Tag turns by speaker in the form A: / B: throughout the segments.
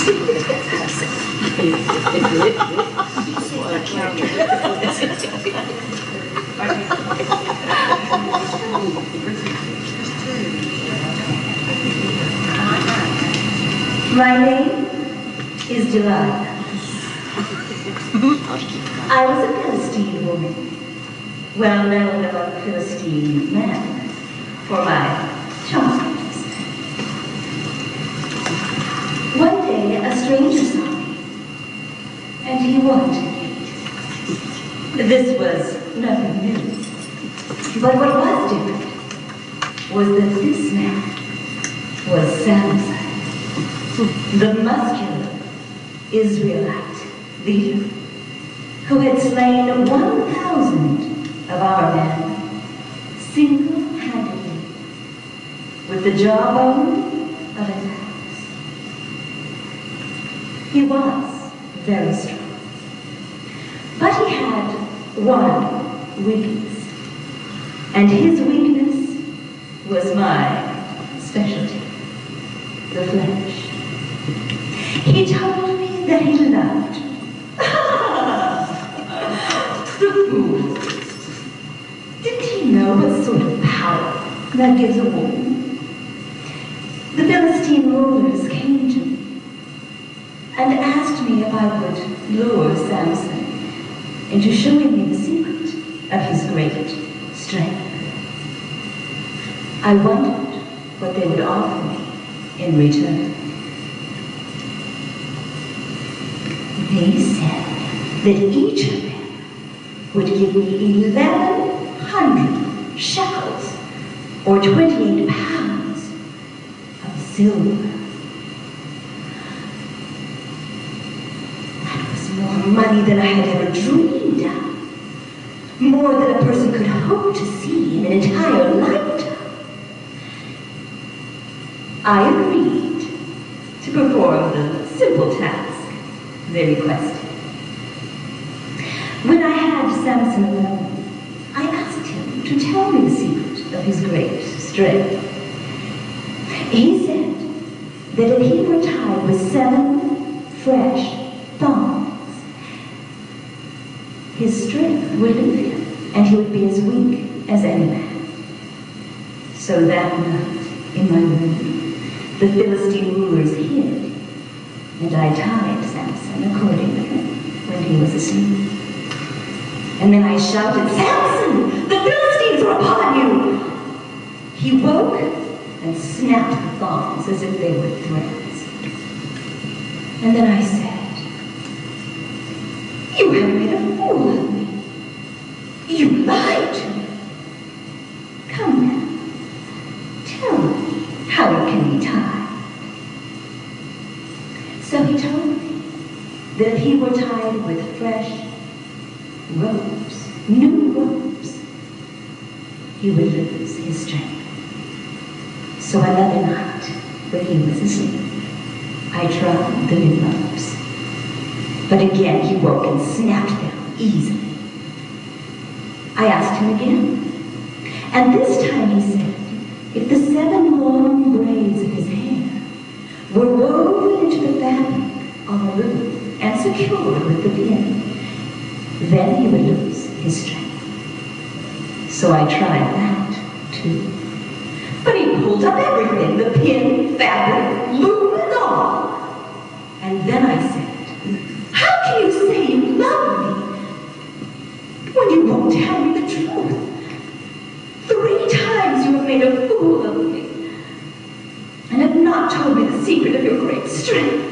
A: My name is Delilah. I was a Philistine woman, well known among Philistine men for my charms. One day, a stranger saw me, and he wanted me. This was nothing new. But what was different was that this man was Samson, the muscular Israelite leader who had slain 1,000 of our men single-handedly with the jawbone of an axe. He was very strong, but he had one weakness, and his weakness was my specialty, the flesh. He told me that he loved the fool. Didn't he know what sort of power that gives a woman? The Philistine rulers came to me and asked me if I would lure Samson into showing me the secret of his great strength. I wondered what they would offer me in return. They said that each of them would give me 1,100 shekels, or 28 pounds of silver. That was more money than I had ever dreamed of, more than a person could hope to see in an entire lifetime. I agreed to perform the simple task they requested. When I had Samson alone, I asked him to tell me the secret of his great strength. He said that if he were tied with 7 fresh thongs, his strength would leave him, and he would be as weak as any man. So that night, in my room, the Philistine rulers hid, and I tied Samson accordingly when he was asleep. And then I shouted, "Samson, the Philistines are upon you!" He woke and snapped the thongs as if they were threads. And then I said, "You have made a fool of me. You lied to me. Come now, tell me how it can be tied." So he told me that if he were tied with fresh ropes, new ropes, he would lose his strength. So another night, when he was asleep, I tried the new ropes. But again he woke and snapped them easily. I asked him again, and this time he said, if the 7 long braids of his hair were woven into the fabric on the roof and secured with the pin, then he would lose his strength. So I tried that too. But he pulled up everything, the pin, fabric, loom, and all. And then I said, "How can you say you love me when you won't tell me the truth? 3 times you have made a fool of me and have not told me the secret of your great strength."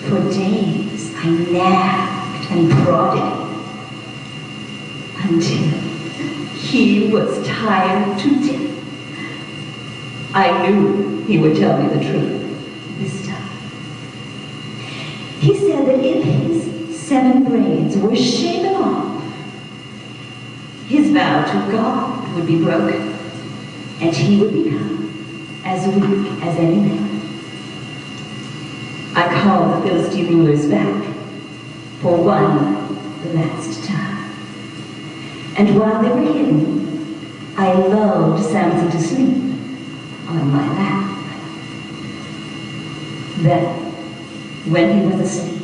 A: For days I nagged and prodded him until he was tired to death. I knew he would tell me the truth this time. He said that if his 7 braids were shaven off, his vow to God would be broken, and he would become as weak as any man. I called the Philistine rulers back for one last time. And while they were hidden, I lulled Samson to sleep on my lap. Then, when he was asleep,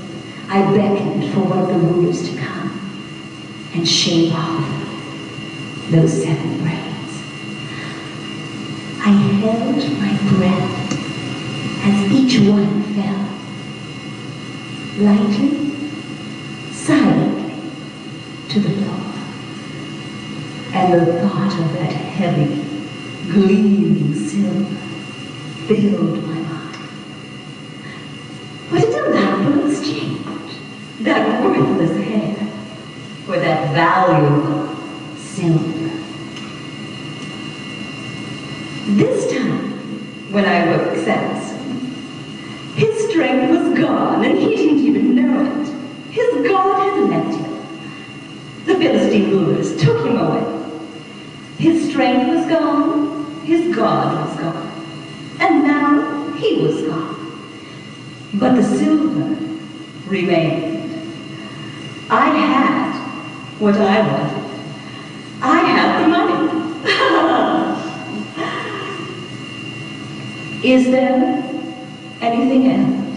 A: I beckoned for one of the rulers to come and shave off those 7 braids. I held my breath as each one fell, lightly, silently, to the floor. And the thought of that heavy, gleaming silver filled my mind. What a delightful exchange, that worthless hair for that valuable silver. This time, when I woke Samson, his strength was gone and he didn't even know it. His God had left him. The Philistine rulers took him away. His strength was gone, his God was gone, and now he was gone. But the silver remained. I had what I wanted. I had the money. Is there anything else?